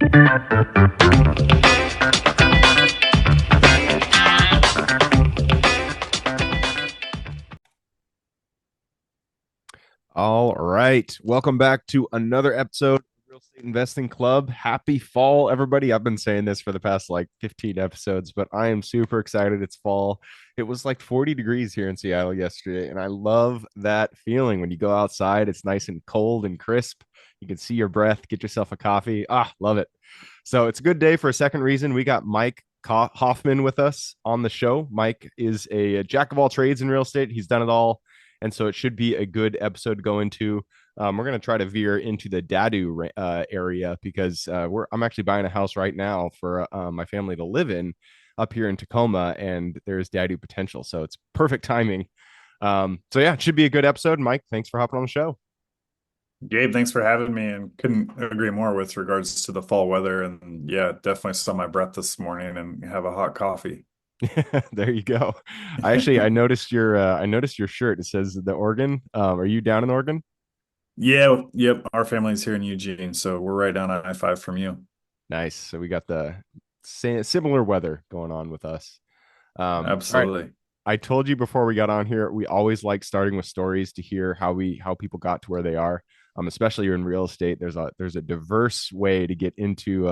All right. Welcome back to another episode of Real Estate Investing Club. Happy fall, everybody. I've been saying this for the past like 15 episodes, but I am super excited. It's fall. It was like 40 degrees here in Seattle yesterday, and I love that feeling when you go outside. It's nice and cold and crisp. You can see your breath, get yourself a coffee. Love it. So it's a good day for a second reason. We got Mike Hoffman with us on the show. Mike is a jack of all trades in real estate. He's done it all. And so it should be a good episode to go into. We're going to try to veer into the Dadu area because I'm actually buying a house right now for my family to live in up here in Tacoma, and there's Dadu potential. So it's perfect timing. So yeah, it should be a good episode. Mike, thanks for hopping on the show. Gabe, thanks for having me, and couldn't agree more with regards to the fall weather. And yeah, definitely saw my breath this morning and have a hot coffee. There you go. I noticed your shirt. It says the Oregon. Are you down in Oregon? Yeah, yep. Our family's here in Eugene, so we're right down I-5 from you. Nice. So we got the similar weather going on with us. All right. Absolutely. I told you before we got on here, we always like starting with stories to hear how people got to where they are. Especially in real estate, there's a diverse way to get into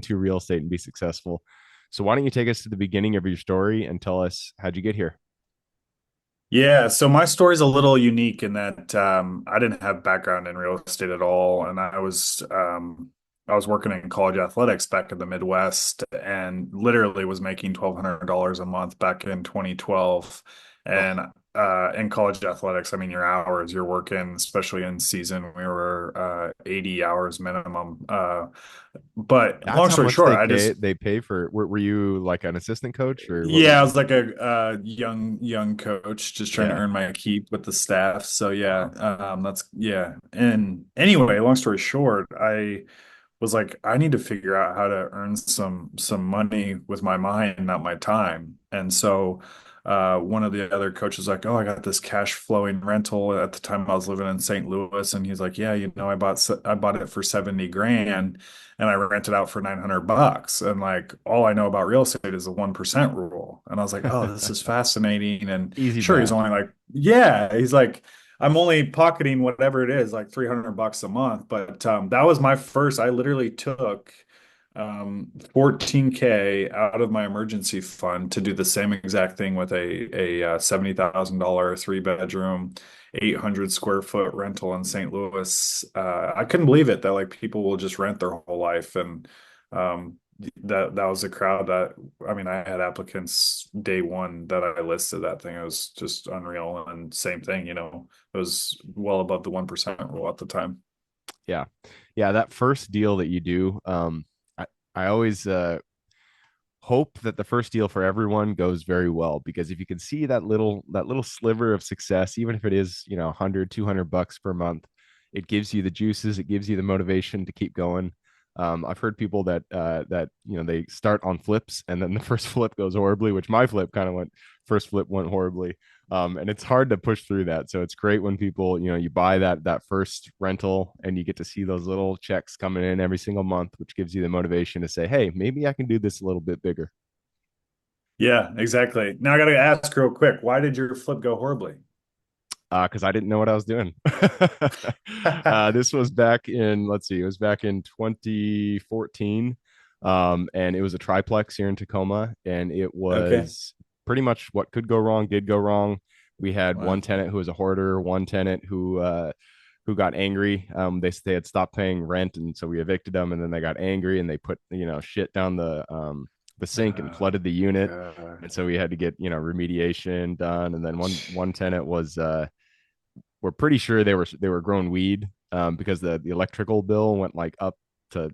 real estate and be successful. So why don't you take us to the beginning of your story and tell us how'd you get here? Yeah, so my story's a little unique in that I didn't have background in real estate at all, and I was working in college athletics back in the Midwest, and literally was making $1,200 a month back in 2012. Oh, And in college athletics, I mean, your hours you're working, especially in season, we were 80 hours minimum. But that's long how story much short, I just they pay for. Were you like an assistant coach or what were yeah, I you? was like a young coach, just trying to Yeah. earn my keep with the staff. So yeah, Wow. that's yeah. And anyway, long story short, I was like, I need to figure out how to earn some money with my mind, not my time. And so one of the other coaches was like, oh, I got this cash flowing rental. At the time I was living in St. Louis, and he's like, yeah, I bought it for 70 grand and I rented out for 900 bucks. And like all I know about real estate is the 1% rule. And I was like, oh, this is fascinating. And Easy sure, he's math. only like, yeah, he's like, I'm only pocketing whatever it is, like 300 bucks a month. But that was my first. I literally took 14K out of my emergency fund to do the same exact thing with a $70,000 three-bedroom, 800 square foot rental in St. Louis. I couldn't believe it that like people will just rent their whole life, and that was a crowd that I mean I had applicants day one that I listed that thing. It was just unreal, and same thing, it was well above the 1% rule at the time. Yeah. Yeah, that first deal that you do, I always hope that the first deal for everyone goes very well because if you can see that little sliver of success, even if it is, 100, 200 bucks per month, it gives you the juices, it gives you the motivation to keep going. I've heard people that they start on flips and then the first flip goes horribly, which my flip kind of went first flip went horribly. And it's hard to push through that. So it's great when people, you buy that first rental and you get to see those little checks coming in every single month, which gives you the motivation to say, hey, maybe I can do this a little bit bigger. Yeah, exactly. Now I got to ask real quick, why did your flip go horribly? Because I didn't know what I was doing. This was back in, let's see, it was back in 2014. And it was a triplex here in Tacoma, and it Okay. was pretty much what could go wrong did go wrong. We had one Wow. tenant who was a hoarder, one tenant who got angry. They had stopped paying rent, and so we evicted them, and then they got angry and they put shit down the sink and Oh, flooded the unit, God. and so we had to get remediation done. And then one tenant was we're pretty sure they were growing weed because the electrical bill went like up to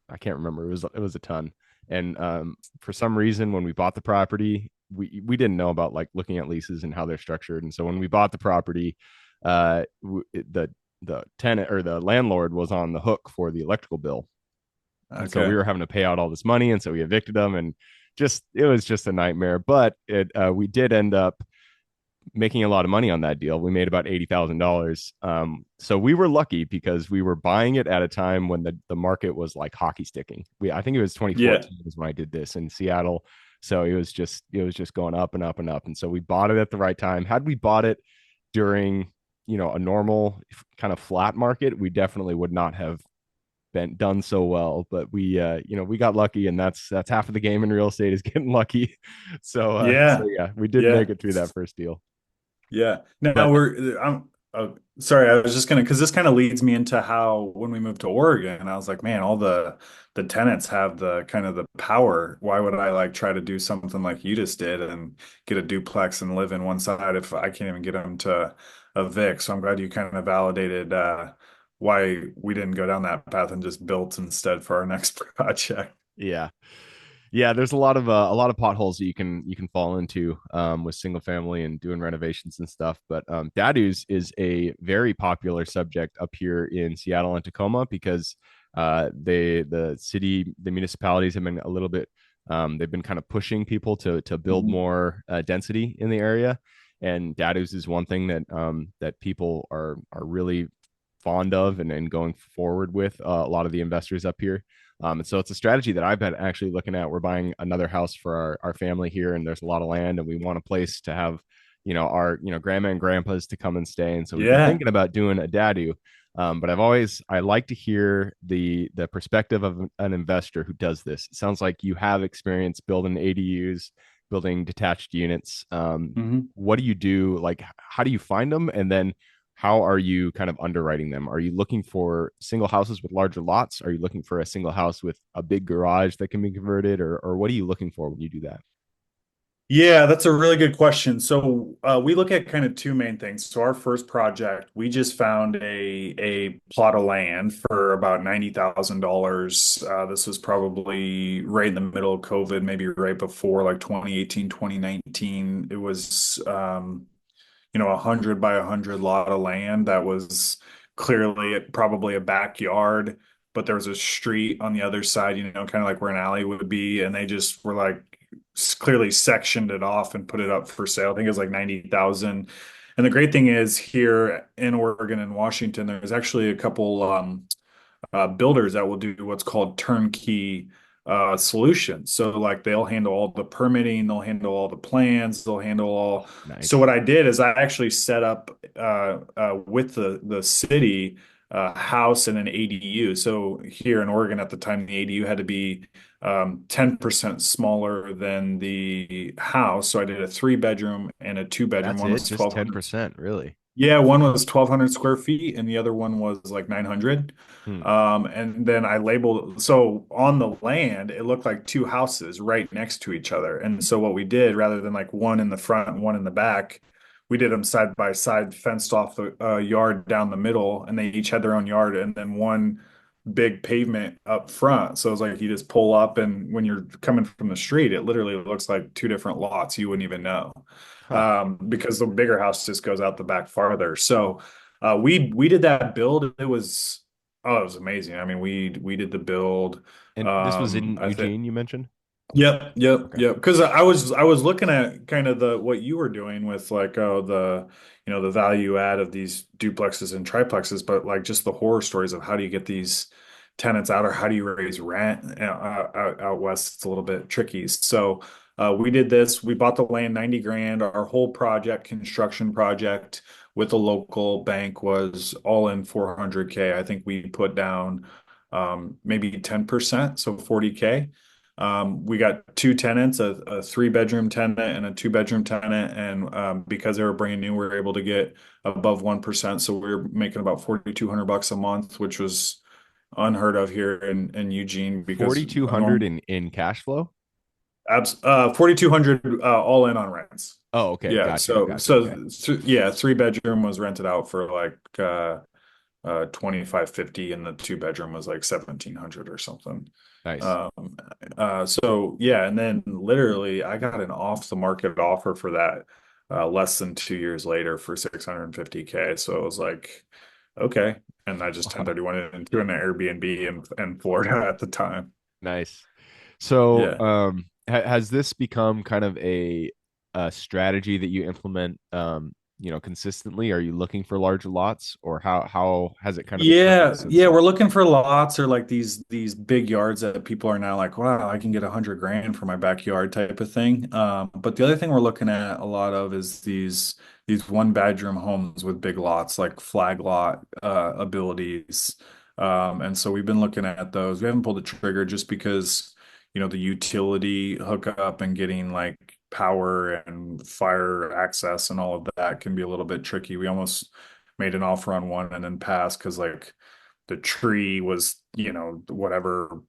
I can't remember, it was a ton. And for some reason when we bought the property, we didn't know about like looking at leases and how they're structured. And so when we bought the property, the tenant or the landlord was on the hook for the electrical bill, and so we Okay. were having to pay out all this money, and so we evicted them, and just it was just a nightmare. But we did end up making a lot of money on that deal. We made about $80,000. So we were lucky because we were buying it at a time when the market was like hockey sticking. I think it was Yeah. 2014 is when I did this in Seattle. So it was just going up and up and up. And so we bought it at the right time. Had we bought it during, a normal kind of flat market, we definitely would not have been done so well. But we got lucky, and that's half of the game in real estate is getting lucky. So Yeah. yeah, we did make Yeah. it through that first deal. Yeah. Now But I'm sorry, I was just gonna because this kind of leads me into how when we moved to Oregon, I was like, man, all the tenants have the kind of the power. Why would I like try to do something like you just did and get a duplex and live in one side if I can't even get them to evict? So I'm glad you kind of validated why we didn't go down that path and just built instead for our next project. yeah, yeah, there's a lot of potholes that you can fall into with single family and doing renovations and stuff. But Dado's is a very popular subject up here in Seattle and Tacoma because the municipalities have been a little bit they've been kind of pushing people to build Mhm. more density in the area, and Dado's is one thing that people are really fond of and going forward with a lot of the investors up here. And so it's a strategy that I've been actually looking at. We're buying another house for our family here, and there's a lot of land, and we want a place to have, our, grandma and grandpas to come and stay. And so we've been Yeah. thinking about doing a dadu. But I like to hear the perspective of an investor who does this. It sounds like you have experience building ADUs, building detached units. Mhm. What do you do? Like, how do you find them? And then how are you kind of underwriting them? Are you looking for single houses with larger lots? Are you looking for a single house with a big garage that can be converted, or what are you looking for when you do that? Yeah, that's a really good question. So we look at kind of two main things. So our first project, we just found a plot of land for about $90,000. This was probably right in the middle of COVID, maybe right before like 2018, 2019. It was 100 by 100 lot of land that was clearly probably a backyard, but there was a street on the other side, kind of like where an alley would be, and they just were like clearly sectioned it off and put it up for sale. I think it was like 90,000. And the great thing is here in Oregon and Washington, there's actually a couple builders that will do what's called turnkey solutions. So like they'll handle all the permitting, they'll handle all the plans, they'll handle all. So Nice. what I did is I actually set up with the city house and an ADU. So here in Oregon at the time, the ADU had to be 10% smaller than the house. So I did a 3 bedroom and a 2 bedroom. That's One it. was Just 1,200. 10%, really. Yeah, one was 1,200 square feet and the other one was like 900. Hmm. And then I labeled, so on the land, it looked like two houses right next to each other. And so what we did, rather than like one in the front and one in the back, we did them side by side, fenced off the yard down the middle, and they each had their own yard and then one big pavement up front. So it's like you just pull up, and when you're coming from the street, it literally looks like two different lots. You wouldn't even know Huh. because the bigger house just goes out the back farther. So we did that build. It was amazing. I mean, we did the build. And this was in I think Eugene, you mentioned? Yep, yep, Okay. yep. Because I was looking at kind of the what you were doing with like the value add of these duplexes and triplexes, but like just the horror stories of how do you get these tenants out or how do you raise rent out west? It's a little bit tricky. So we did this. We bought the land 90 grand. Our whole project, construction project with a local bank was all in 400K. I think we put down maybe 10%, so 40K. We got two tenants, a 3 bedroom tenant and a 2 bedroom tenant. And because they were brand new, we were able to get above 1%. So we were making about 4,200 bucks a month, which was unheard of here in Eugene because 4,200 in cash flow? 4,200 all in on rents. Oh, okay. Yeah. Gotcha. So, Gotcha. Okay. yeah, 3 bedroom was rented out for like 2550 and the 2 bedroom was like 1,700 or something. Nice. Um, so yeah, and then literally I got an off the market offer for that less than 2 years later for 650K. So it was like, okay. And I just Wow. 1031 it into an Airbnb in Florida at the time. Nice. So, Yeah. has this become kind of a strategy that you implement, consistently? Are you looking for large lots, or how has it kind of progressed since Yeah, then? we're looking for lots or like these big yards that people are now like, wow, I can get 100 grand for my backyard type of thing. But the other thing we're looking at a lot of is these one bedroom homes with big lots, like flag lot abilities. And so we've been looking at those. We haven't pulled the trigger just because, the utility hookup and getting like power and fire access and all of that can be a little bit tricky. We almost made an offer on one and then passed because like the tree was, whatever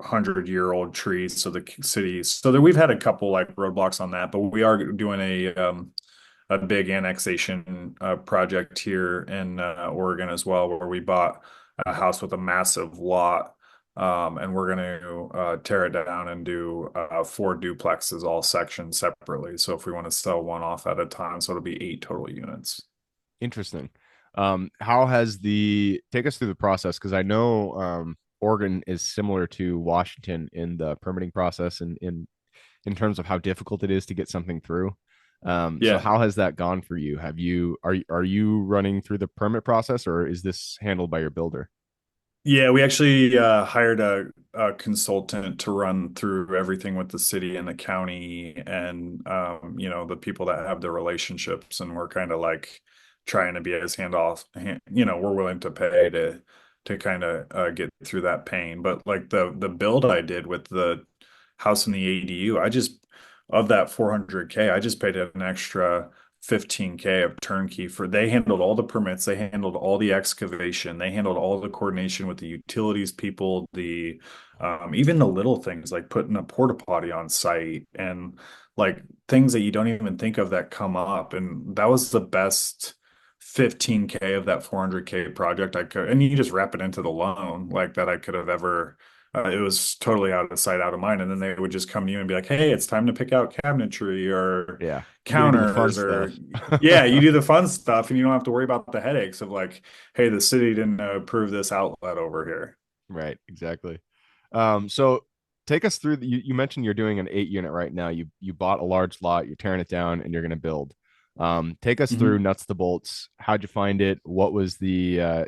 100-year-old tree. So the city, so that we've had a couple like roadblocks on that, but we are doing a big annexation project here in Oregon as well, where we bought a house with a massive lot. And we're going to tear it down and do four duplexes, all sectioned separately. So if we want to sell one off at a time, so it'll be 8 total units. Interesting. How has the take us through the process? Because I know Oregon is similar to Washington in the permitting process and in terms of how difficult it is to get something through. So Yeah. how has that gone for you? Are you running through the permit process, or is this handled by your builder? Yeah, we actually hired a consultant to run through everything with the city and the county and the people that have the relationships, and we're kind of like trying to be as we're willing to pay to kind of get through that pain. But like the build I did with the house and the ADU, I just of that 400K, I just paid an extra 15K of turnkey for they handled all the permits, they handled all the excavation, they handled all the coordination with the utilities people, the even the little things like putting a porta potty on site and like things that you don't even think of that come up. And that was the best 15K of that 400K project I could, and you just wrap it into the loan like that I could have ever. It was totally out of sight, out of mind. And then they would just come to you and be like, hey, it's time to pick out cabinetry or Yeah, you got to do the fun counters or stuff. yeah, you do the fun stuff and you don't have to worry about the headaches of like, hey, the city didn't approve this outlet over here. Right, exactly. So take us through you mentioned you're doing an 8 unit right now. You bought a large lot, you're tearing it down, and you're going to build. Take us through Mhm. nuts to bolts. How'd you find it? What was the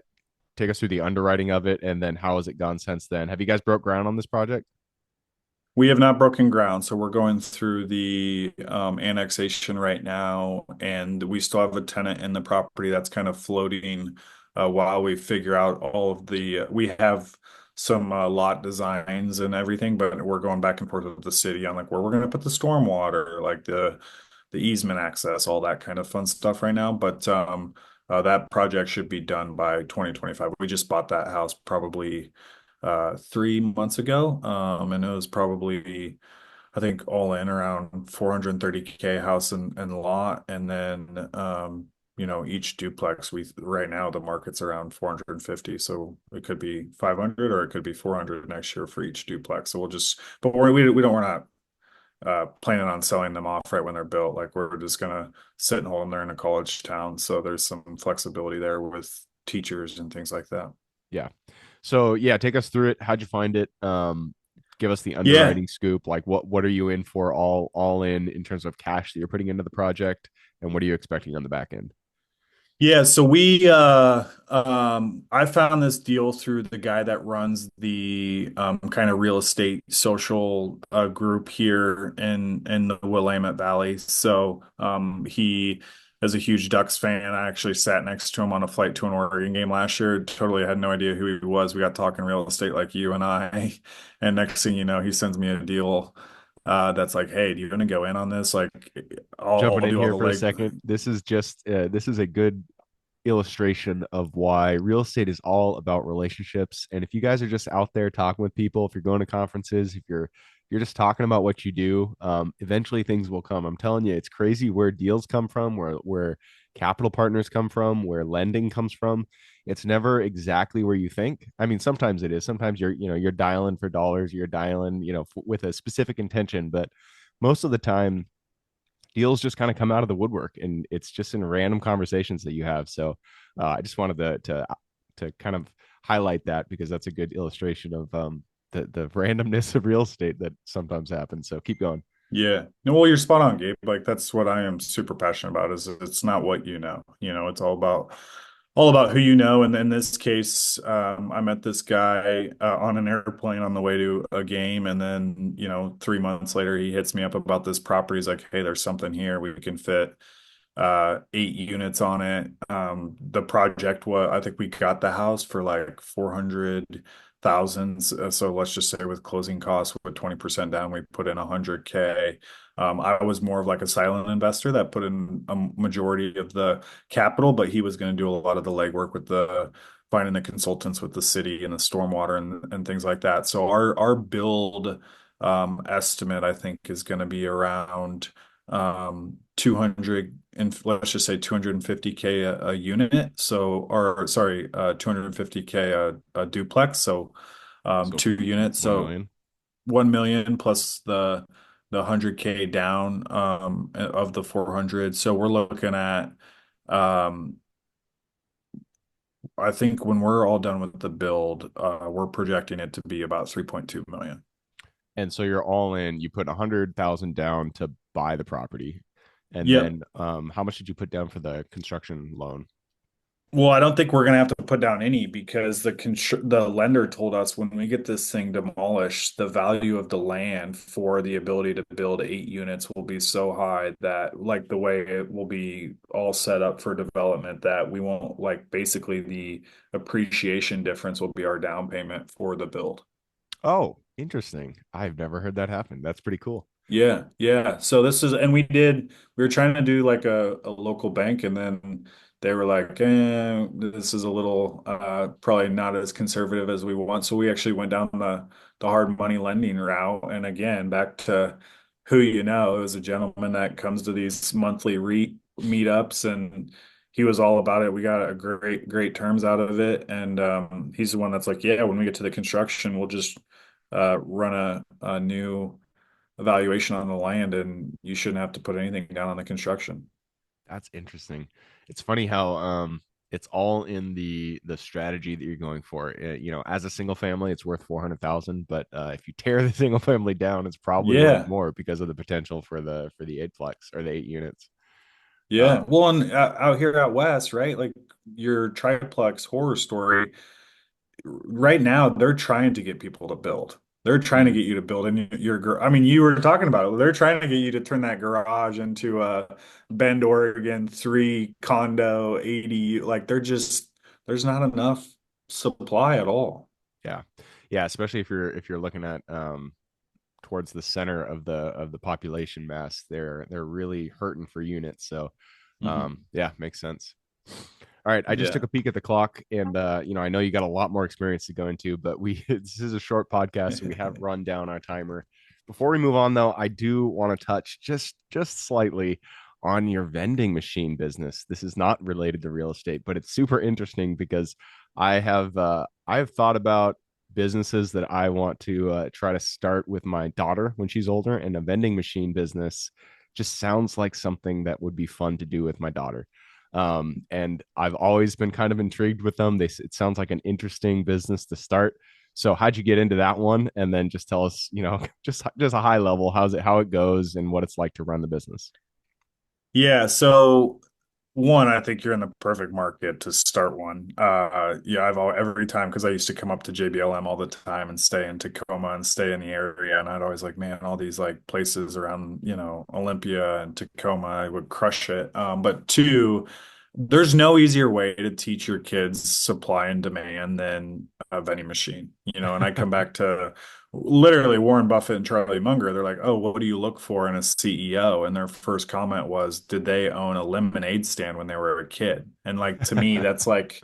take us through the underwriting of it, and then how has it gone since then? Have you guys broke ground on this project? We have not broken ground, so we're going through the annexation right now, and we still have a tenant in the property that's kind of floating while we figure out all of the. We have some lot designs and everything, but we're going back and forth with the city on like where we're going to put the stormwater, like the easement access, all that kind of fun stuff right now. But that project should be done by 2025. We just bought that house probably 3 months ago. And it was probably, I think, all in around 430K house and lot. And then, each duplex, we right now the market's around 450. So it could be 500 or it could be 400 next year for each duplex. So but we're not planning on selling them off right when they're built. Like we're just gonna sit and hold them. They're in a college town. So there's some flexibility there with teachers and things like that. Yeah. So yeah, take us through it. How'd you find it? Give us the Yeah. underwriting scoop. Like what are you in for all in terms of cash that you're putting into the project, and what are you expecting on the back end? Yeah, so I found this deal through the guy that runs the kind of real estate social group here in the Willamette Valley. So he is a huge Ducks fan. I actually sat next to him on a flight to an Oregon game last year. Totally had no idea who he was. We got talking real estate like you and I, and next thing you know, he sends me a deal that's like, hey, do you want to go in on this? Like, Jumping I'll in do all here the for a leg. second. This is a good illustration of why real estate is all about relationships. And if you guys are just out there talking with people, if you're going to conferences, if you're just talking about what you do, eventually things will come. I'm telling you, it's crazy where deals come from, where capital partners come from, where lending comes from. It's never exactly where you think. I mean, sometimes it is. Sometimes you're dialing for dollars, you're dialing, with a specific intention, but most of the time deals just kind of come out of the woodwork, and it's just in random conversations that you have. So I just wanted to kind of highlight that because that's a good illustration of the randomness of real estate that sometimes happens. So keep going. Yeah. No, well, you're spot on, Gabe. Like that's what I am super passionate about is it's not what you know. It's all about who you know. And in this case, I met this guy on an airplane on the way to a game, and then 3 months later, he hits me up about this property. He's like, "Hey, there's something here. We can fit 8 units on it." The project was, I think we got the house for like 400,000. So let's just say with closing costs with 20% down, we put in 100K. I was more of like a silent investor that put in a majority of the capital, but he was going to do a lot of the legwork with the finding the consultants with the city and the stormwater and things like that. So our build estimate, I think, is going to be around 200 and let's just say 250K a unit. So, or sorry, 250K a duplex. So, So 2 units. 1 So million. 1 million plus the 100K down of the 400. So we're looking at um I think when we're all done with the build, we're projecting it to be about 3.2 million. And so you're all in, you put 100,000 down to buy the property. And Yep. then how much did you put down for the construction loan? Well, I don't think we're gonna have to put down any because the lender told us when we get this thing demolished, the value of the land for the ability to build 8 units will be so high that like the way it will be all set up for development that we won't like basically the appreciation difference will be our down payment for the build. Oh, interesting. I've never heard that happen. That's pretty cool. Yeah, yeah. So and we were trying to do like a local bank, and then they were like, this is a little probably not as conservative as we want. So we actually went down the hard money lending route. And again, back to who you know, it was a gentleman that comes to these monthly REIT meetups, and he was all about it. We got a great terms out of it. And he's the one that's like, yeah, when we get to the construction, we'll just run a new evaluation on the land and you shouldn't have to put anything down on the construction. That's interesting. It's funny how it's all in the strategy that you're going for. As a single family, it's worth 400,000, but if you tear the single family down, it's probably worth Yeah. more because of the potential for the eightplex or the 8 units. Yeah. Um, Well, and out here out west, right? Like your triplex horror story, right now they're trying to get people to build. They're trying to mm, get you to build in I mean, you were talking about it. They're trying to get you to turn that garage into a Bend, Oregon 3 condo 80. Like there's not enough supply at all. yeah, yeah, especially if you're looking at towards the center of the population mass, they're really hurting for units. So Mhm. yeah, makes sense. All right, I just took Yeah. a peek at the clock, and I know you got a lot more experience to go into, but we this is a short podcast, so we have run down our timer. Before we move on, though, I do want to touch just slightly on your vending machine business. This is not related to real estate, but it's super interesting because I have thought about businesses that I want to try to start with my daughter when she's older, and a vending machine business just sounds like something that would be fun to do with my daughter. And I've always been kind of intrigued with them. It sounds like an interesting business to start. So how'd you get into that one? And then just tell us, just a high level, how it goes and what it's like to run the business. Yeah, so one, I think you're in the perfect market to start one. Yeah, every time because I used to come up to JBLM all the time and stay in Tacoma and stay in the area, and I'd always like, man, all these like places around, Olympia and Tacoma, I would crush it. But two, there's no easier way to teach your kids supply and demand than a vending machine, and I come back to literally Warren Buffett and Charlie Munger. They're like, "Oh, what do you look for in a CEO?" And their first comment was, "Did they own a lemonade stand when they were a kid?" And like to me, that's like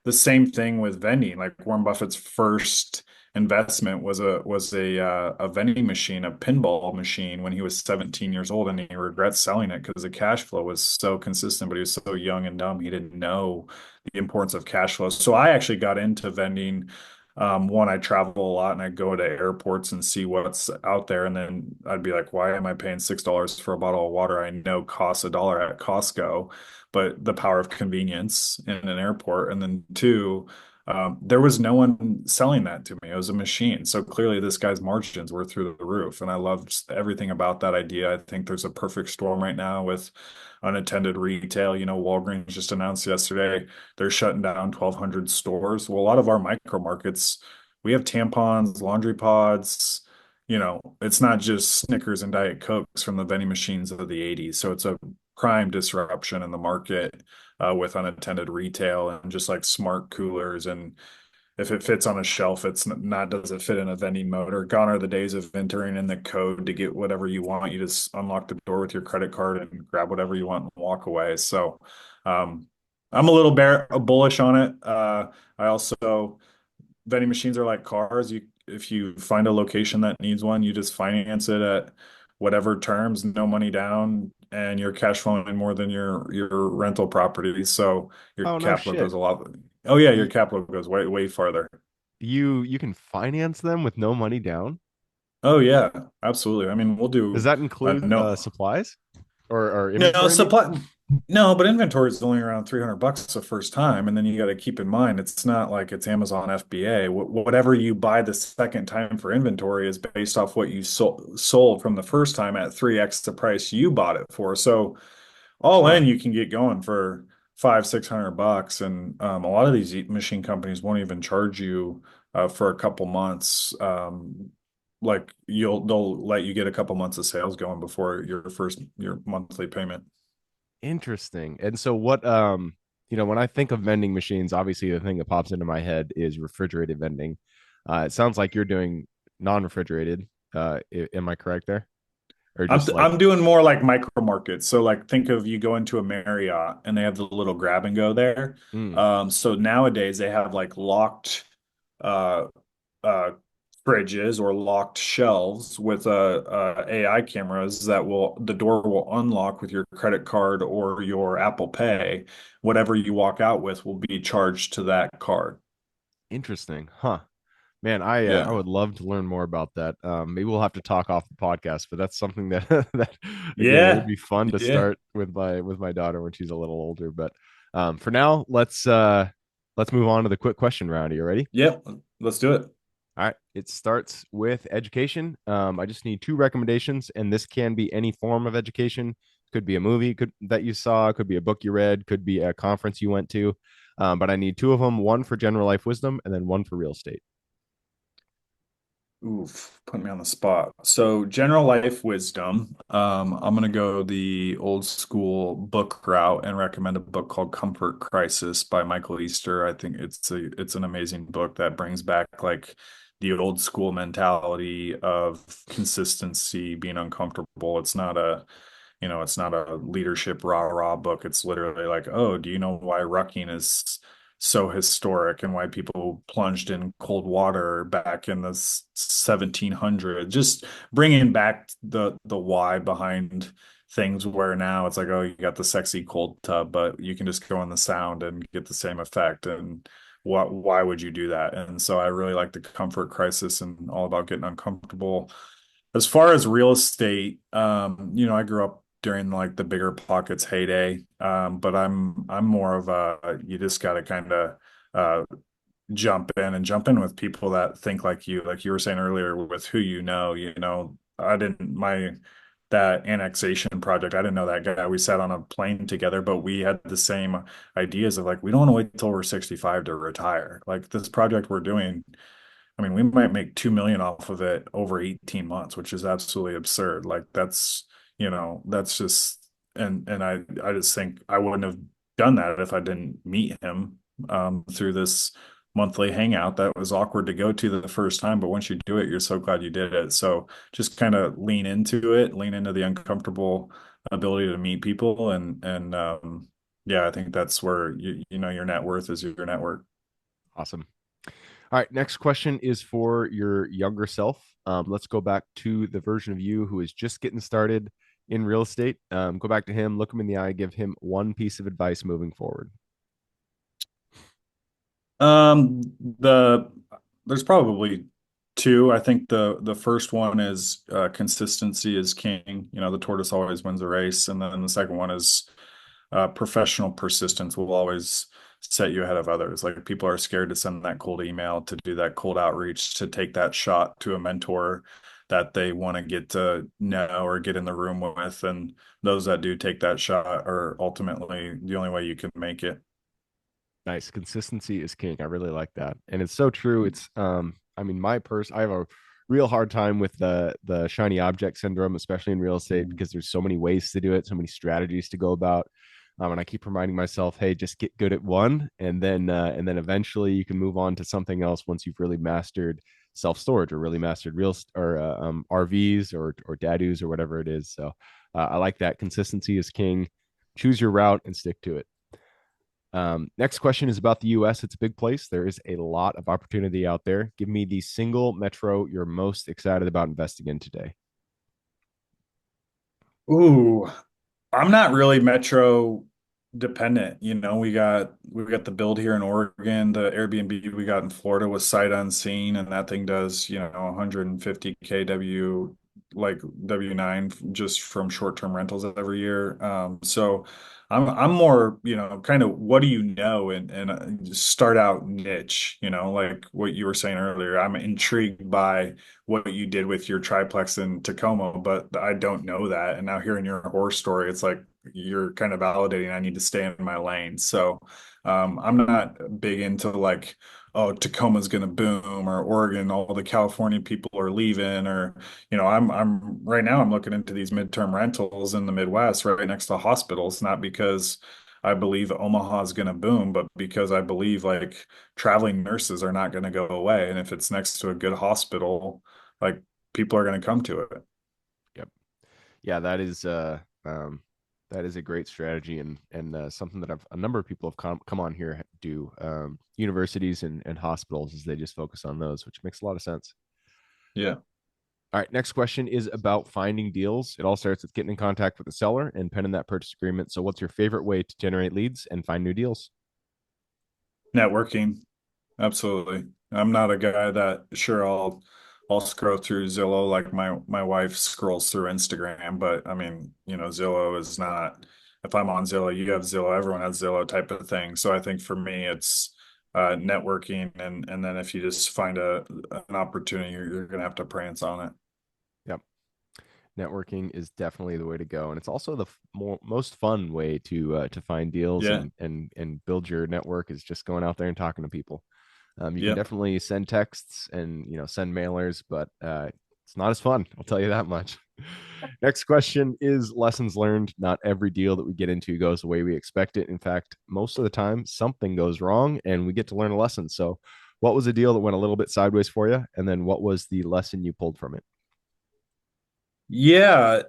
the same thing with vending. Like Warren Buffett's first investment was a vending machine, a pinball machine when he was 17 years old, and he regrets selling it because the cash flow was so consistent, but he was so young and dumb he didn't know the importance of cash flow. So I actually got into vending. One, I travel a lot and I go to airports and see what's out there, and then I'd be like, why am I paying $6 for a bottle of water I know costs $1 at Costco? But the power of convenience in an airport. And then two, There was no one selling that to me. It was a machine. So clearly this guy's margins were through the roof. And I loved everything about that idea. I think there's a perfect storm right now with unattended retail. Walgreens just announced yesterday they're shutting down 1,200 stores. Well, a lot of our micro markets, we have tampons, laundry pods. It's not just Snickers and Diet Cokes from the vending machines of the 80s. So it's a prime disruption in the market with unattended retail and just like smart coolers. And if it fits on a shelf, it's not, does it fit in a vending motor? Gone are the days of entering in the code to get whatever you want. You just unlock the door with your credit card and grab whatever you want and walk away. So um, I'm a little bullish on it. I also vending machines are like cars. If you find a location that needs one, you just finance it at whatever terms, no money down, and you're cash flowing more than your rental property. So your Oh, no capital shit. goes a lot. Oh yeah, your You capital goes way farther. you can finance them with no money down? Oh yeah, absolutely. I mean, we'll Does do that include no. supplies or No, inventory? I mean, supply. No, but inventory is only around $300 the first time, and then you got to keep in mind it's not like it's Amazon FBA. Whatever you buy the second time for inventory is based off what you sold from the first time at 3x the price you bought it for. So all huh. in, you can get going for 500-600 bucks, and a lot of these machine companies won't even charge you for a couple months. Like they'll let you get a couple months of sales going before your monthly payment. Interesting. And so what when I think of vending machines, obviously the thing that pops into my head is refrigerated vending. It sounds like you're doing non-refrigerated. Am I correct there? Or I'm just like, I'm doing more like micro markets. So like think of you go into a Marriott and they have the little grab and go there. mm, So nowadays they have like locked uh uh fridges or locked shelves with AI cameras that will the door will unlock with your credit card or your Apple Pay. Whatever you walk out with will be charged to that card. interesting. Huh. Man, I Yeah. would love to learn more about that. Maybe we'll have to talk off the podcast, but that's something that that again, it would Yeah. be fun to Yeah. start with my daughter when she's a little older. But for now, let's move on to the quick question round. Are you ready? Yep. Let's do it. All right. It starts with education. I just need two recommendations, and this can be any form of education. Could be a movie that you saw, could be a book you read, could be a conference you went to. But I need two of them, one for general life wisdom and then one for real estate. Oof, put me on the spot. So, general life wisdom. I'm gonna go the old school book route and recommend a book called Comfort Crisis by Michael Easter. I think it's an amazing book that brings back like the old school mentality of consistency, being uncomfortable. It's not a leadership rah-rah book. It's literally like, oh, do you know why rucking is so historic and why people plunged in cold water back in the 1700s? Just bringing back the why behind things where now it's like, oh, you got the sexy cold tub, but you can just go in the sound and get the same effect. And why would you do that? And so I really like the comfort crisis and all about getting uncomfortable. As far as real estate, I grew up during like the bigger pockets heyday. But I'm more of a you just got to kind of uh, jump in with people that think like you were saying earlier with who you know. I didn't my that annexation project. I didn't know that guy. We sat on a plane together, but we had the same ideas of like we don't want to wait till we're 65 to retire. Like this project we're doing, I mean, we might make 2 million off of it over 18 months, which is absolutely absurd. Like that's just and I just think I wouldn't have done that if I didn't meet him through this monthly hangout that was awkward to go to the first time, but once you do it, you're so glad you did it. So just kind of lean into the uncomfortable ability to meet people and yeah, I think that's where your net worth is your network. Awesome. All right, next question is for your younger self. Let's go back to the version of you who is just getting started in real estate. Go back to him, look him in the eye, give him one piece of advice moving forward. The there's probably two. I think the first one is consistency is king. The tortoise always wins the race, and then the second one is professional persistence will always set you ahead of others. Like people are scared to send that cold email, to do that cold outreach, to take that shot to a mentor that they want to get to know or get in the room with. And those that do take that shot are ultimately the only way you can make it. Nice. Consistency is king. I really like that. And it's so true. It's I mean, I have a real hard time with the shiny object syndrome, especially in real estate, because there's so many ways to do it, so many strategies to go about. And I keep reminding myself, hey, just get good at one, and then eventually you can move on to something else once you've really mastered self storage or really mastered RVs or dadoos or whatever it is. So I like that. Consistency is king. Choose your route and stick to it. Next question is about the US. It's a big place. There is a lot of opportunity out there. Give me the single metro you're most excited about investing in today. Ooh, I'm not really metro dependent. We got the build here in Oregon, the Airbnb we got in Florida was sight unseen, and that thing does, 150 kW like W9 just from short-term rentals every year. So I'm more, kind of what do you know and start out niche, like what you were saying earlier. I'm intrigued by what you did with your triplex in Tacoma, but I don't know that. And now hearing your horror story, it's like you're kind of validating I need to stay in my lane. So I'm not big into like, oh, Tacoma's gonna boom or Oregon, all the California people are leaving, or I'm right now I'm looking into these midterm rentals in the Midwest right next to hospitals, not because I believe Omaha is going to boom, but because I believe like traveling nurses are not going to go away. And if it's next to a good hospital, like people are going to come to it. Yep. Yeah, that is a great strategy and something that a number of people have come on here do. Universities and hospitals as they just focus on those, which makes a lot of sense. Yeah. All right, next question is about finding deals. It all starts with getting in contact with the seller and penning that purchase agreement. So, what's your favorite way to generate leads and find new deals? Networking. Absolutely. I'm not a guy that sure I'll scroll through Zillow like my wife scrolls through Instagram, but I mean, Zillow is not, if I'm on Zillow, you have Zillow, everyone has Zillow type of thing. So I think for me it's networking, and then if you just find an opportunity, you're gonna have to prance on it. Yep. Networking is definitely the way to go, and it's also the most fun way to find deals Yeah. and build your network is just going out there and talking to people. You can Yep. definitely send texts and send mailers, but it's not as fun. I'll tell you that much. Next question is lessons learned. Not every deal that we get into goes the way we expect it. In fact, most of the time something goes wrong, and we get to learn a lesson. So, what was a deal that went a little bit sideways for you, and then what was the lesson you pulled from it? Yeah,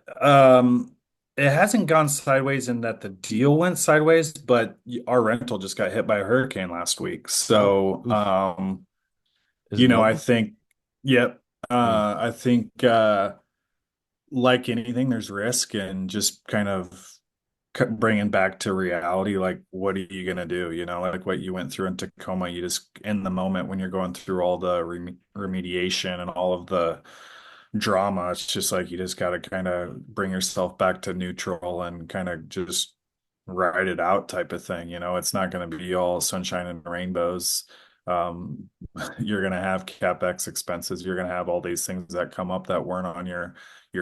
it hasn't gone sideways in that the deal went sideways, but our rental just got hit by a hurricane last week. Oh, So, oof. Is it I Milton? think, yep, Mm, I think like anything, there's risk and just kind of bringing back to reality. Like, what are you gonna do? Like what you went through in Tacoma, you just in the moment when you're going through all the remediation and all of the drama. It's just like you just got to kind of bring yourself back to neutral and kind of just ride it out type of thing. It's not going to be all sunshine and rainbows. Um, you're going to have CapEx expenses. You're going to have all these things that come up that weren't on your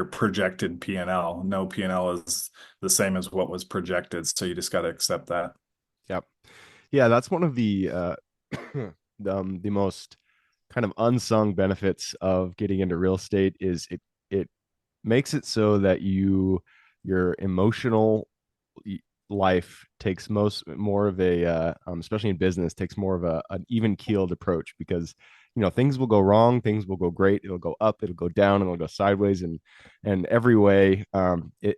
projected P&L. No P&L is the same as what was projected, so you just got to accept that. yep. Yeah, that's one of the the most kind of unsung benefits of getting into real estate is it makes it so that your emotional life takes most more of a especially in business takes more of an even keeled approach because things will go wrong, things will go great, it'll go up, it'll go down, it'll go sideways, and every way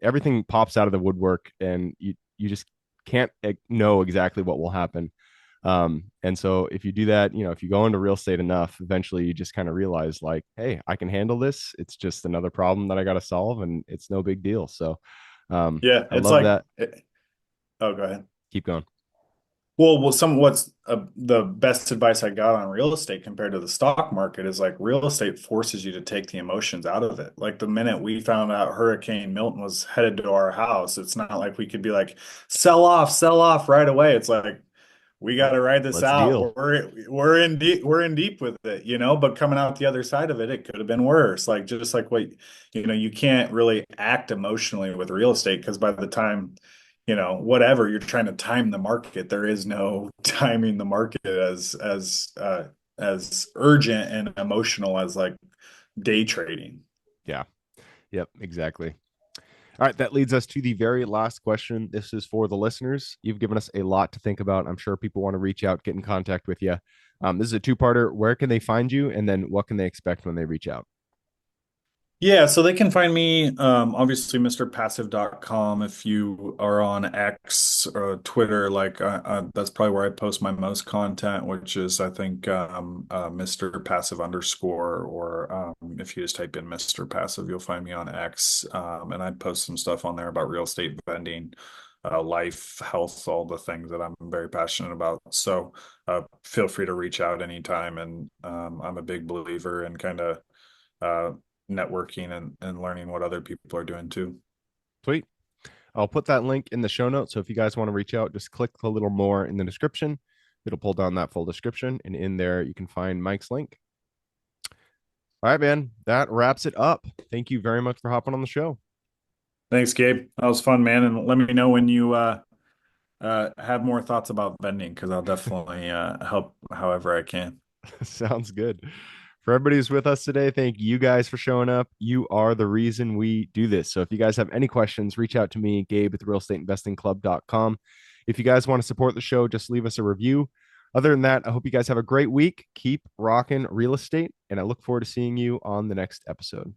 everything pops out of the woodwork, and you just can't know exactly what will happen. And so if you do that, if you go into real estate enough, eventually you just kind of realize like, hey, I can handle this. It's just another problem that I got to solve, and it's no big deal. So Yeah, I it's love like, that. oh, go ahead. Keep going. What's the best advice I got on real estate compared to the stock market is like real estate forces you to take the emotions out of it. Like the minute we found out Hurricane Milton was headed to our house, it's not like we could be like, sell off right away. It's like, we got to ride this Let's out. deal. We're in deep with it, but coming out the other side of it, it could have been worse. Like just like what, you can't really act emotionally with real estate because by the time, whatever you're trying to time the market, there is no timing the market as urgent and emotional as like day trading. Yeah. Yep. Exactly. All right, that leads us to the very last question. This is for the listeners. You've given us a lot to think about. I'm sure people want to reach out, get in contact with you. This is a two-parter. Where can they find you, and then what can they expect when they reach out? Yeah, so they can find me, obviously MrPassive.com. If you are on X or Twitter, like that's probably where I post my most content, which is I think Mr. Passive underscore, or if you just type in Mr. Passive, you'll find me on X. And I post some stuff on there about real estate vending, life, health, all the things that I'm very passionate about. So feel free to reach out anytime. And I'm a big believer in kind of uh, networking and learning what other people are doing too. Sweet. I'll put that link in the show notes. So if you guys want to reach out, just click a little more in the description. It'll pull down that full description, and in there you can find Mike's link. All right, man. That wraps it up. Thank you very much for hopping on the show. Thanks, Gabe. That was fun, man. And let me know when you have more thoughts about vending because I'll definitely help however I can. Sounds good. For everybody who's with us today, thank you guys for showing up. You are the reason we do this. So if you guys have any questions, reach out to me, Gabe at realestateinvestingclub.com. If you guys want to support the show, just leave us a review. Other than that, I hope you guys have a great week. Keep rocking real estate, and I look forward to seeing you on the next episode.